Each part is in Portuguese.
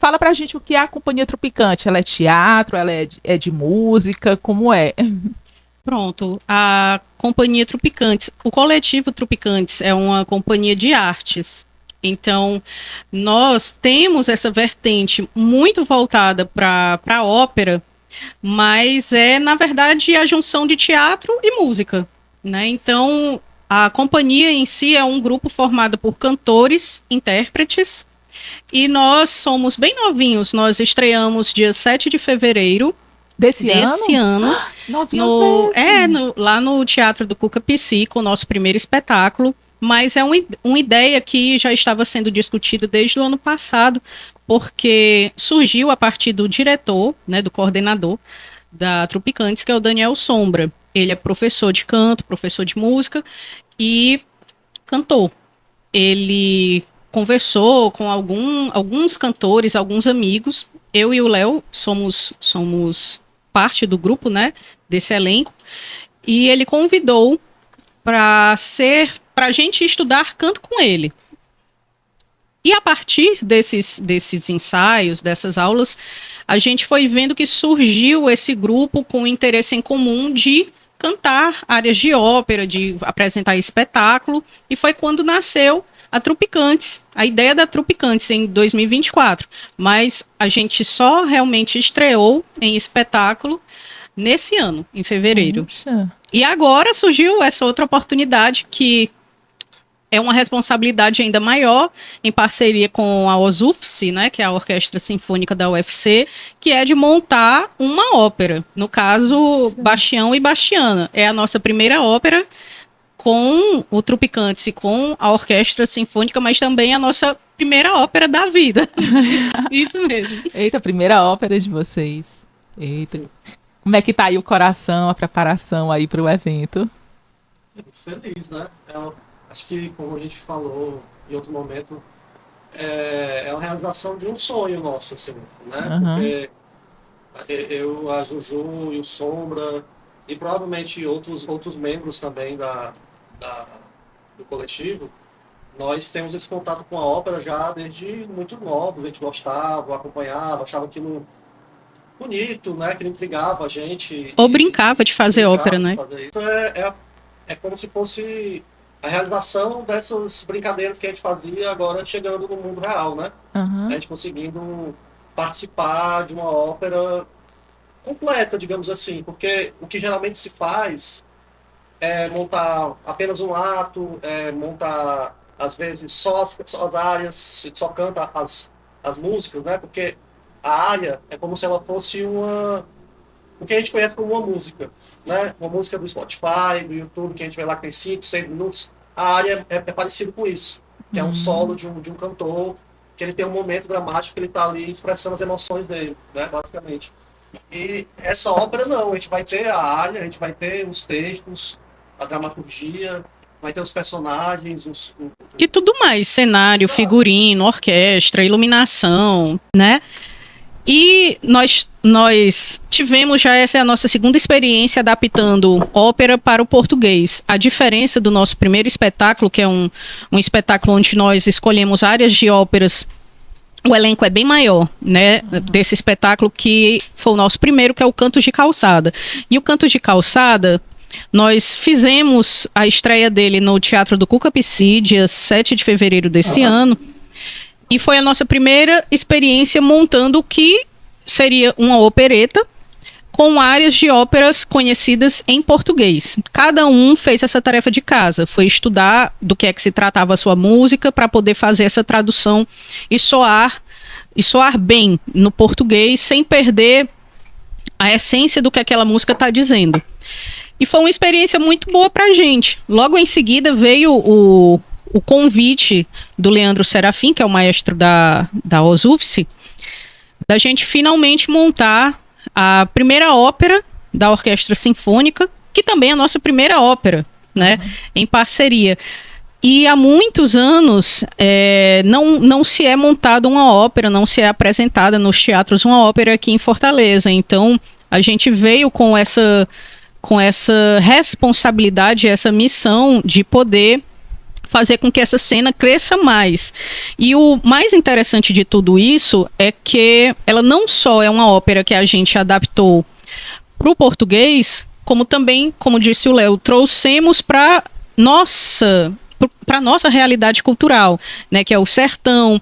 fala pra gente o que é a Companhia Tropicante. Ela é teatro, ela é de música, como é? Pronto, a Companhia Tropicantes, o coletivo Tropicantes é uma companhia de artes. Então, nós temos essa vertente muito voltada para a ópera, mas é, na verdade, a junção de teatro e música, né? Então, a companhia em si é um grupo formado por cantores, intérpretes, e nós somos bem novinhos. Nós estreamos dia 7 de fevereiro Desse desse ano Novinhos mesmo. lá no Teatro do Cuca Psico, o nosso primeiro espetáculo. Mas é uma ideia que já estava sendo discutida desde o ano passado, porque surgiu a partir do diretor, né, do coordenador da Tropicantes, que é o Daniel Sombra. Ele é professor de canto, professor de música e cantor. Ele conversou com alguns cantores, alguns amigos. Eu e o Léo somos parte do grupo, né, desse elenco. E ele convidou para a gente estudar canto com ele. E a partir desses ensaios, dessas aulas, a gente foi vendo que surgiu esse grupo com interesse em comum de cantar áreas de ópera, de apresentar espetáculo, e foi quando nasceu a Tropicantes, a ideia da Tropicantes em 2024. Mas a gente só realmente estreou em espetáculo nesse ano, em fevereiro. Puxa. E agora surgiu essa outra oportunidade que é uma responsabilidade ainda maior, em parceria com a OSUFSE, né, que é a Orquestra Sinfônica da UFC, que é de montar uma ópera. No caso, Bastião e Bastiana. É a nossa primeira ópera com o Tropicantes e com a Orquestra Sinfônica, mas também a nossa primeira ópera da vida. Isso mesmo. Eita, primeira ópera de vocês. Eita. Sim. Como é que tá aí o coração, a preparação aí pro evento? Muito feliz, né? Acho que, como a gente falou em outro momento, é uma realização de um sonho nosso, assim, né? Aham. Porque eu, a Juju e o Sombra, e provavelmente outros membros também do coletivo, nós temos esse contato com a ópera já desde muito novos. A gente gostava, acompanhava, achava aquilo bonito, né? Que intrigava a gente. Ou brincava de fazer ópera, né? Isso é como se fosse a realização dessas brincadeiras que a gente fazia agora chegando no mundo real, né? A Aham. gente conseguindo participar de uma ópera completa, digamos assim, porque o que geralmente se faz é montar apenas um ato, montar, às vezes, só as áreas, só canta as músicas, né? Porque a área é como se ela fosse o que a gente conhece como uma música, né? Uma música do Spotify, do YouTube, que a gente vê lá que tem 5, 6 minutos. A área é parecido com isso, que é um solo de um cantor, que ele tem um momento dramático que ele está ali expressando as emoções dele, né? Basicamente. E essa ópera não, a gente vai ter a área, a gente vai ter os textos, a dramaturgia, vai ter os personagens, E tudo mais, cenário, figurino, orquestra, iluminação, né? E nós tivemos já, essa é a nossa segunda experiência adaptando ópera para o português. A diferença do nosso primeiro espetáculo, que é um espetáculo onde nós escolhemos áreas de óperas, o elenco é bem maior, né, desse espetáculo, que foi o nosso primeiro, que é o Cantos de Calçada. E o Cantos de Calçada, nós fizemos a estreia dele no Teatro do Cuca Psi, dia 7 de fevereiro desse ano. E foi a nossa primeira experiência montando o que seria uma opereta com áreas de óperas conhecidas em português. Cada um fez essa tarefa de casa, foi estudar do que é que se tratava a sua música para poder fazer essa tradução e soar bem no português, sem perder a essência do que aquela música está dizendo. E foi uma experiência muito boa para a gente. Logo em seguida veio o convite do Leandro Serafim, que é o maestro da OSUFSE, da gente finalmente montar a primeira ópera da Orquestra Sinfônica, que também é a nossa primeira ópera, né, em parceria. E há muitos anos não se é montada uma ópera, não se é apresentada nos teatros uma ópera aqui em Fortaleza. Então, a gente veio com essa responsabilidade, essa missão de poder fazer com que essa cena cresça mais. E o mais interessante de tudo isso é que ela não só é uma ópera que a gente adaptou para o português, como também, como disse o Léo, trouxemos para nossa realidade cultural, né, que é o sertão,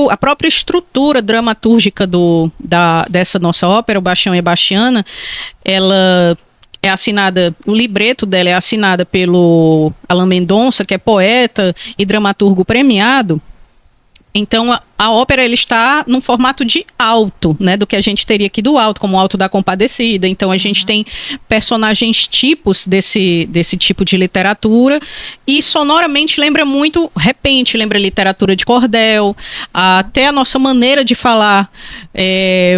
a própria estrutura dramatúrgica dessa nossa ópera, o Bastião e a Bastiana, ela é assinada, o libreto dela é assinada pelo Alain Mendonça, que é poeta e dramaturgo premiado. Então, a ópera ele está num formato de alto, né, do que a gente teria aqui do alto, como o Alto da Compadecida. Então, a gente tem personagens tipos desse tipo de literatura e sonoramente lembra muito, repente, lembra literatura de cordel, até a nossa maneira de falar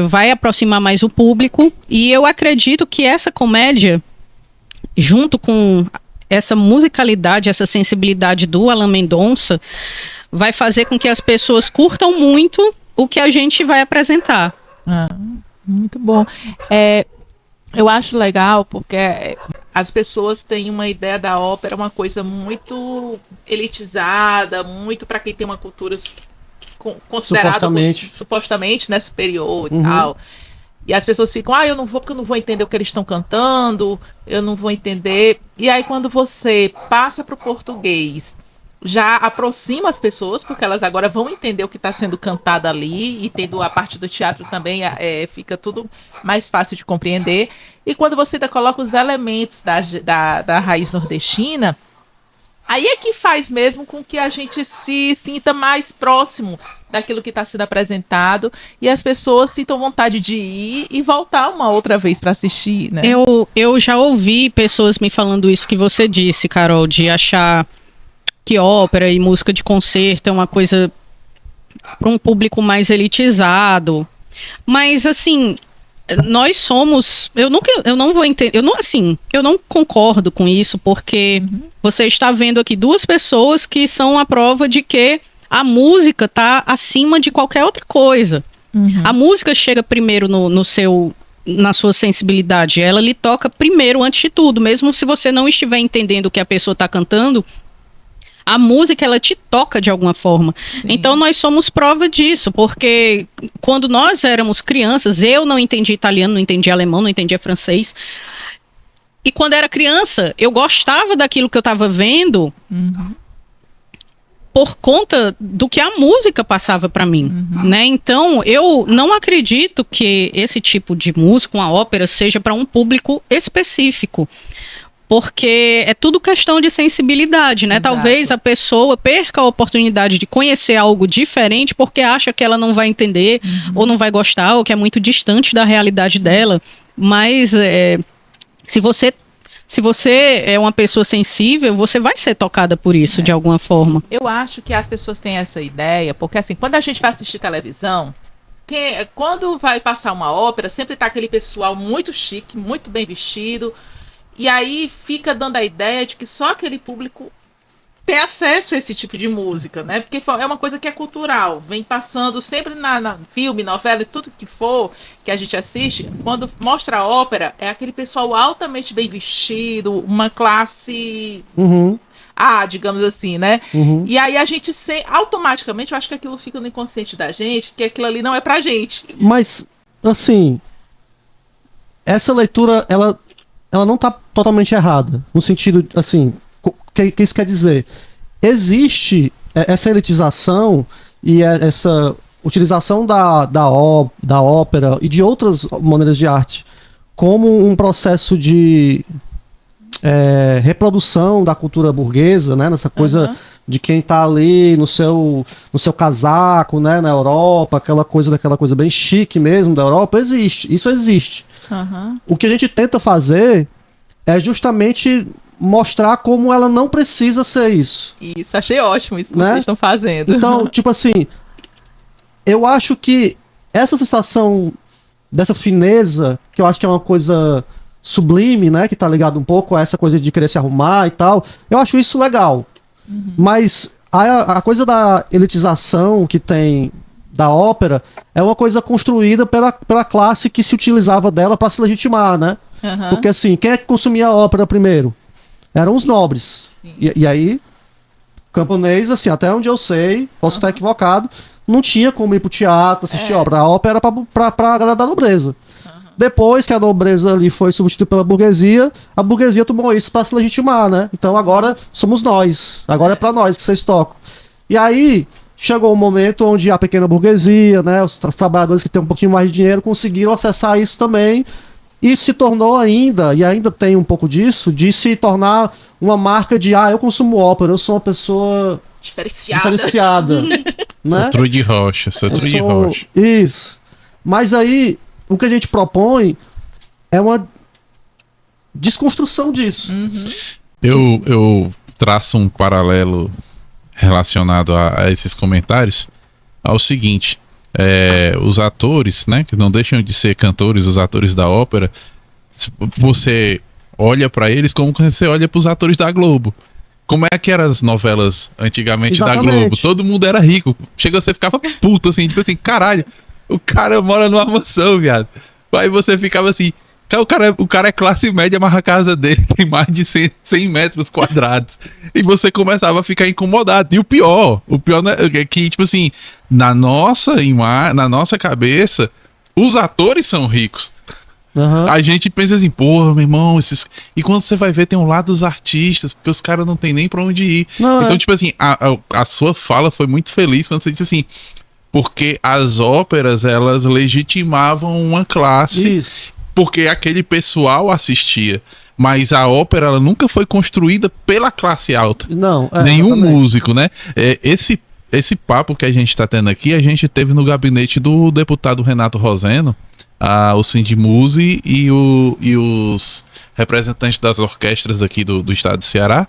vai aproximar mais o público. E eu acredito que essa comédia, junto com essa musicalidade, essa sensibilidade do Alain Mendonça, vai fazer com que as pessoas curtam muito o que a gente vai apresentar. Muito bom. Eu acho legal porque as pessoas têm uma ideia da ópera, uma coisa muito elitizada, muito para quem tem uma cultura considerada supostamente, né, superior e tal. E as pessoas ficam, eu não vou porque eu não vou entender o que eles estão cantando, eu não vou entender. E aí quando você passa para o português, já aproxima as pessoas, porque elas agora vão entender o que está sendo cantado ali, e tendo a parte do teatro também, fica tudo mais fácil de compreender. E quando você ainda coloca os elementos da raiz nordestina, aí é que faz mesmo com que a gente se sinta mais próximo daquilo que está sendo apresentado, e as pessoas sintam vontade de ir e voltar uma outra vez para assistir, né? Eu já ouvi pessoas me falando isso que você disse, Carol, de achar que ópera e música de concerto é uma coisa para um público mais elitizado. Mas, assim, nós somos... Eu não vou entender... Eu não concordo com isso, porque você está vendo aqui duas pessoas que são a prova de que a música está acima de qualquer outra coisa. A música chega primeiro na sua sensibilidade. Ela lhe toca primeiro, antes de tudo. Mesmo se você não estiver entendendo o que a pessoa está cantando, a música, ela te toca de alguma forma. Sim. Então, nós somos prova disso, porque quando nós éramos crianças, eu não entendi italiano, não entendi alemão, não entendia francês. E quando era criança, eu gostava daquilo que eu estava vendo por conta do que a música passava para mim, né? Então, eu não acredito que esse tipo de música, uma ópera, seja para um público específico. Porque é tudo questão de sensibilidade, né? Exato. Talvez a pessoa perca a oportunidade de conhecer algo diferente porque acha que ela não vai entender ou não vai gostar, ou que é muito distante da realidade dela. Mas se você é uma pessoa sensível, você vai ser tocada por isso de alguma forma. Eu acho que as pessoas têm essa ideia, porque assim, quando a gente vai assistir televisão, quando vai passar uma ópera, sempre tá aquele pessoal muito chique, muito bem vestido. E aí fica dando a ideia de que só aquele público tem acesso a esse tipo de música, né? Porque é uma coisa que é cultural, vem passando sempre na filme, novela, tudo que for que a gente assiste. Quando mostra a ópera, é aquele pessoal altamente bem vestido, uma classe A, digamos assim, né? E aí a gente automaticamente, eu acho que aquilo fica no inconsciente da gente, que aquilo ali não é pra gente. Mas, assim, essa leitura, ela não está totalmente errada, no sentido, assim, que isso quer dizer? Existe essa elitização e essa utilização da ópera e de outras maneiras de arte como um processo de reprodução da cultura burguesa, né? Nessa coisa de quem está ali no seu casaco, né? Na Europa, aquela coisa bem chique mesmo da Europa, isso existe. O que a gente tenta fazer é justamente mostrar como ela não precisa ser isso. Isso, achei ótimo isso que vocês estão fazendo. Então, tipo assim, eu acho que essa sensação dessa fineza, que eu acho que é uma coisa sublime, né, que tá ligado um pouco a essa coisa de querer se arrumar e tal, eu acho isso legal. Mas a coisa da elitização que tem da ópera é uma coisa construída pela classe que se utilizava dela para se legitimar, né? Porque assim, quem é que consumia a ópera primeiro? eram os nobres. Sim. E aí, camponês, assim, até onde eu sei, posso estar equivocado, não tinha como ir pro teatro, assistir ópera. A ópera era pra galera da nobreza. Depois que a nobreza ali foi substituída pela burguesia, a burguesia tomou isso pra se legitimar, né? Então agora somos nós. Agora é pra nós que vocês tocam. E aí, chegou um momento onde a pequena burguesia, né, os trabalhadores que têm um pouquinho mais de dinheiro, conseguiram acessar isso também. E se tornou ainda, e ainda tem um pouco disso, de se tornar uma marca de, eu consumo ópera, eu sou uma pessoa diferenciada. Né? Sou Trude Rocha, sou Trude Rocha. Isso. Mas aí, o que a gente propõe é uma desconstrução disso. Eu traço um paralelo relacionado a esses comentários ao seguinte: os atores, né, que não deixam de ser cantores, os atores da ópera, você olha pra eles como você olha pros atores da Globo. Como é que eram as novelas antigamente da Globo? Todo mundo era rico. Chega, você ficava puto, assim, tipo assim, caralho, o cara mora numa mansão, viado. Aí você ficava assim, o cara é classe média, mas a casa dele tem mais de 100 metros quadrados. E você começava a ficar incomodado. E o pior é que, tipo assim, na nossa cabeça, os atores são ricos. A gente pensa assim, porra, meu irmão, e quando você vai ver, tem um lado dos artistas, porque os caras não tem nem pra onde ir. Então, tipo assim, a sua fala foi muito feliz quando você disse assim, porque as óperas, elas legitimavam uma classe. Isso. Porque aquele pessoal assistia. Mas a ópera, ela nunca foi construída pela classe alta. Não. Nenhum músico, né? Esse papo que a gente tá tendo aqui, a gente teve no gabinete do deputado Renato Roseno, o Sindmuse e os representantes das orquestras aqui do estado do Ceará.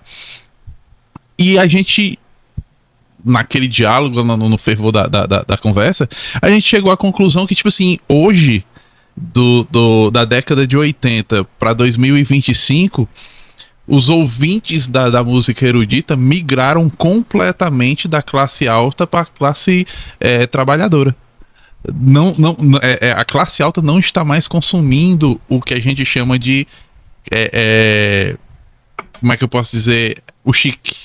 E a gente, naquele diálogo, no fervor da conversa, a gente chegou à conclusão que, tipo assim, hoje, da década de 80 para 2025, os ouvintes da música erudita migraram completamente da classe alta para a classe trabalhadora. A classe alta não está mais consumindo o que a gente chama de como é que eu posso dizer? O chique.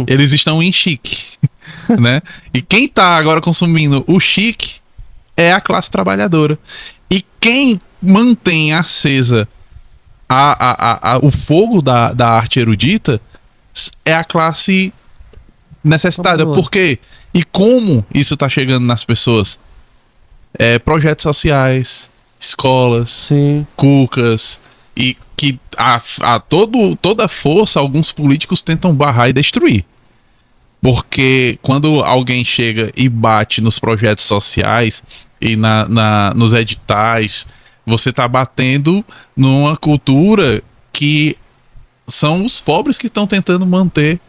Eles estão em chique, né? E quem está agora consumindo o chique é a classe trabalhadora. E quem mantém acesa o fogo da arte erudita é a classe necessitada. Por quê? E como isso está chegando nas pessoas? Projetos sociais, escolas, Sim. cucas, e que toda força alguns políticos tentam barrar e destruir. Porque quando alguém chega e bate nos projetos sociais e nos editais, você tá batendo numa cultura que são os pobres que estão tentando manter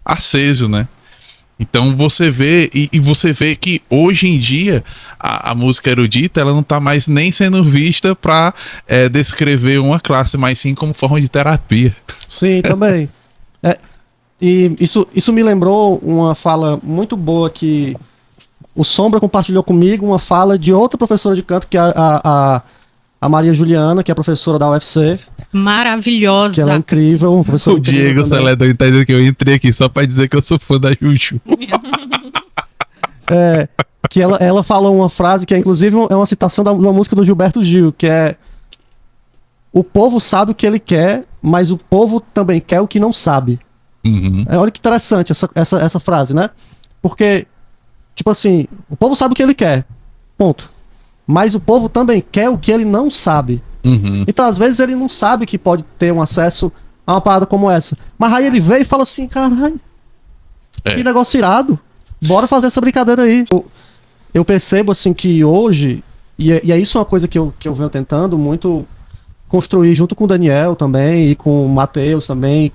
aceso, né? Então você vê, e você vê que hoje em dia a música erudita, ela não tá mais nem sendo vista para descrever uma classe, mas sim como forma de terapia. Sim, também. E isso me lembrou uma fala muito boa que o Sombra compartilhou comigo, uma fala de outra professora de canto, que é a Maria Juliana, que é professora da UFC. Maravilhosa. Que ela é incrível. O Diego Celedão tá dizendo que eu entrei aqui só pra dizer que eu sou fã da Juju. Que ela falou uma frase que inclusive é uma citação de uma música do Gilberto Gil, que é: o povo sabe o que ele quer, mas o povo também quer o que não sabe. Olha que interessante essa frase, né? Porque, tipo assim, o povo sabe o que ele quer, ponto. Mas o povo também quer o que ele não sabe. Então, às vezes, ele não sabe que pode ter um acesso a uma parada como essa. Mas aí ele vê e fala assim, caralho, que negócio irado. Bora fazer essa brincadeira aí. Eu percebo, assim, que hoje, e é isso uma coisa que eu venho tentando muito construir junto com o Daniel também, e com o Matheus também.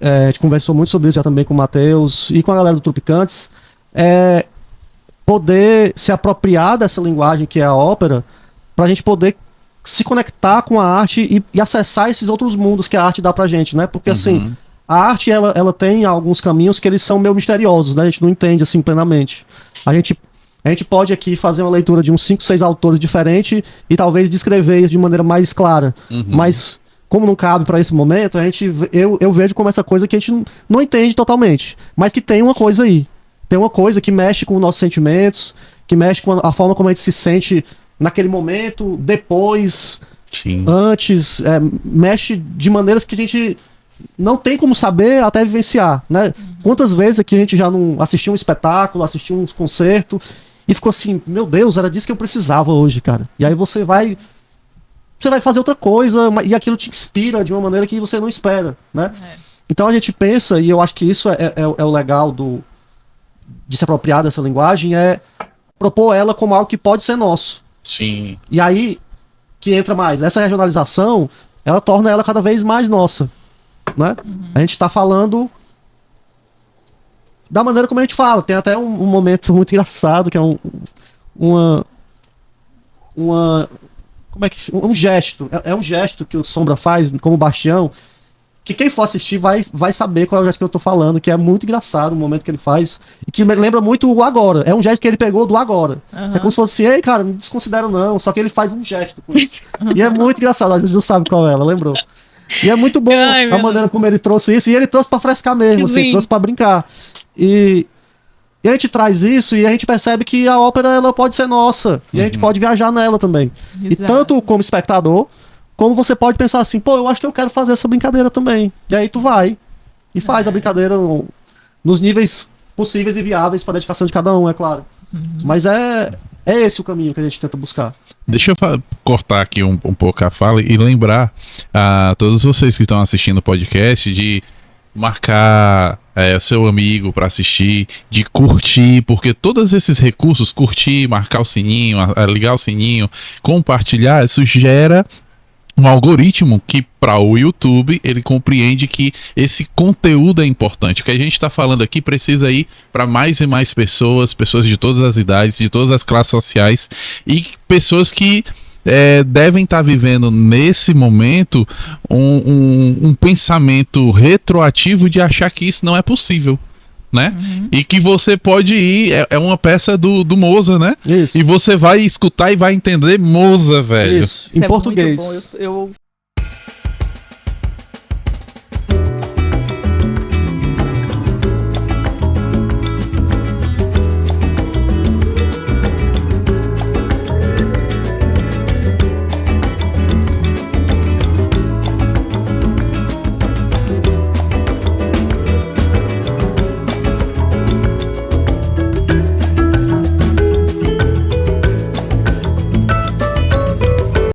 A gente conversou muito sobre isso já também com o Matheus e com a galera do Tropicantes. Poder se apropriar dessa linguagem que é a ópera, pra gente poder se conectar com a arte e acessar esses outros mundos que a arte dá pra gente, né? Porque assim, a arte ela tem alguns caminhos que eles são meio misteriosos, né? A gente não entende assim plenamente. A gente pode aqui fazer uma leitura de uns 5, 6 autores diferentes e talvez descrever isso de maneira mais clara. Mas como não cabe para esse momento, eu vejo como essa coisa que a gente não entende totalmente, mas que tem uma coisa aí. Tem uma coisa que mexe com os nossos sentimentos, que mexe com a forma como a gente se sente naquele momento, depois, Sim. antes, mexe de maneiras que a gente não tem como saber até vivenciar, né? Quantas vezes aqui a gente já não assistiu um espetáculo, assistiu um concerto e ficou assim, meu Deus, era disso que eu precisava hoje, cara. E aí você vai fazer outra coisa e aquilo te inspira de uma maneira que você não espera, né? Então a gente pensa, e eu acho que isso é o legal de se apropriar dessa linguagem, é propor ela como algo que pode ser nosso. Sim. E aí que entra mais. Essa regionalização, ela torna ela cada vez mais nossa, né? A gente tá falando da maneira como a gente fala. Tem até um momento muito engraçado, que é como é que um gesto. É um gesto que o Sombra faz como Bastião, que quem for assistir vai saber qual é o gesto que eu tô falando, que é muito engraçado o momento que ele faz, e que me lembra muito o agora. É um gesto que ele pegou do agora. É como se fosse assim, ei, cara, não desconsidera não, só que ele faz um gesto com isso. E é muito engraçado, a gente não sabe qual é, ela lembrou. E é muito bom a maneira como ele trouxe isso, e ele trouxe pra frescar mesmo, assim, trouxe pra brincar. E a gente traz isso e a gente percebe que a ópera ela pode ser nossa, e a gente pode viajar nela também. Exato. E tanto como espectador, como você pode pensar assim, pô, eu acho que eu quero fazer essa brincadeira também. E aí tu vai e faz a brincadeira nos níveis possíveis e viáveis para dedicação de cada um, é claro. Mas é esse o caminho que a gente tenta buscar. Deixa eu cortar aqui um pouco a fala e lembrar a todos vocês que estão assistindo o podcast de marcar seu amigo para assistir, de curtir, porque todos esses recursos, curtir, marcar o sininho, ligar o sininho, compartilhar, isso gera um algoritmo que para o YouTube ele compreende que esse conteúdo é importante. O que a gente está falando aqui precisa ir para mais e mais pessoas de todas as idades, de todas as classes sociais e pessoas que devem estar vivendo nesse momento um pensamento retroativo de achar que isso não é possível, né? E que você pode ir, é uma peça do Mozart, né? Isso. E você vai escutar e vai entender Mozart, velho. Isso, em é português. muito bom. Eu